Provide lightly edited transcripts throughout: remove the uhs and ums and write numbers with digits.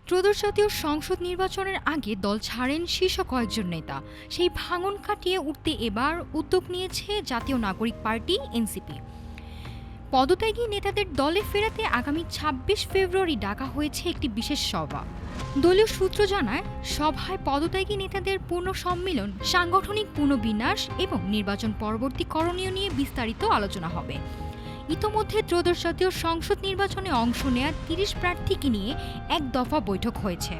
ত্রয়োদশ জাতীয় সংসদ নির্বাচনের আগে দল ছাড়েন শীর্ষ কয়েকজন নেতা। সেই ভাঙন কাটিয়ে উঠতে এবার উদ্যোগ নিয়েছে জাতীয় নাগরিক পার্টি এনসিপি। পদত্যাগী নেতাদের দলে ফেরাতে আগামী ২৬ ফেব্রুয়ারি ডাকা হয়েছে একটি বিশেষ সভা। দলীয় সূত্র জানায়, সভায় পদত্যাগী নেতাদের পূর্ণ সম্মিলন, সাংগঠনিক পুনর্বিন্যাস এবং নির্বাচন পরবর্তী করণীয় নিয়ে বিস্তারিত আলোচনা হবে। ইতোমধ্যে ত্রয়োদশ জাতীয় সংসদ নির্বাচনে অংশ নেয়া ৩০ প্রার্থীকে নিয়ে এক দফা বৈঠক হয়েছে।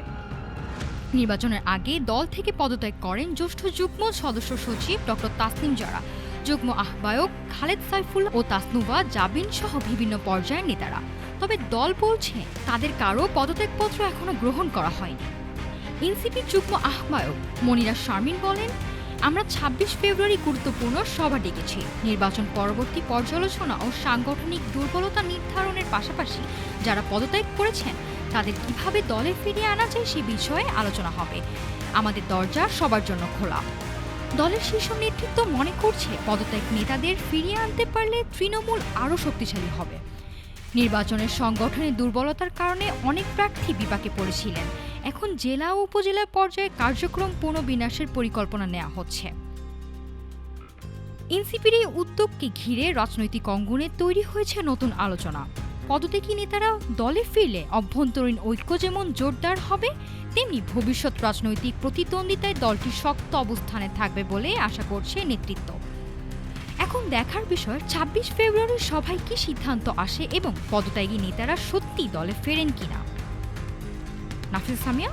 নির্বাচনের আগে দল থেকে পদত্যাগ করেন জ্যেষ্ঠ যুগ্ম সদস্য সচিব ডক্টর তাসনিম জারা, যুগ্ম আহ্বায়ক খালেদ সাইফুল ও তাসনুভা জাবিন সহ বিভিন্ন পর্যায়ের নেতারা। তবে দল বলছে তাদের কারো পদত্যাগপত্র এখনো গ্রহণ করা হয়নি। এনসিপির যুগ্ম আহ্বায়ক মনিরা শারমিন বলেন, আমরা ২৬ ফেব্রুয়ারি গুরুত্বপূর্ণ সভা ডেকেছি। নির্বাচন পরবর্তী পর্যালোচনা ও সাংগঠনিক দুর্বলতা নির্ধারণের পাশাপাশি যারা পদত্যাগ করেছেন তাদের কিভাবে দলে ফিরিয়ে আনা যায় সে বিষয়ে আলোচনা হবে। আমাদের দরজা সবার জন্য খোলা। দলের শীর্ষ নেতৃত্ব মনে করছে পদত্যাগ নেতাদের ফিরিয়ে আনতে পারলে তৃণমূল আরও শক্তিশালী হবে। নির্বাচনের সংগঠনের দুর্বলতার কারণে অনেক প্রার্থী বিপাকে পড়েছিলেন। এখন জেলা ও উপজেলা পর্যায়ে কার্যক্রম পুনর্বিন্যাসের পরিকল্পনা নেওয়া হচ্ছে। এনসিপির এই উদ্যোগকে ঘিরে রাজনৈতিক অঙ্গনে তৈরি হয়েছে নতুন আলোচনা। পদত্যাগী নেতারা দলে ফিরলে অভ্যন্তরীণ ঐক্য যেমন জোরদার হবে, তেমনি ভবিষ্যৎ রাজনৈতিক প্রতিদ্বন্দ্বিতায় দলটি শক্ত অবস্থানে থাকবে বলে আশা করছে নেতৃত্ব। এখন দেখার বিষয় ২৬ ফেব্রুয়ারির সভায় কি সিদ্ধান্ত আসে এবং পদত্যাগী নেতারা সত্যি দলে ফেরেন কিনা। নাফিস সামিয়া,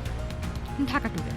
ঢাকা টুডে।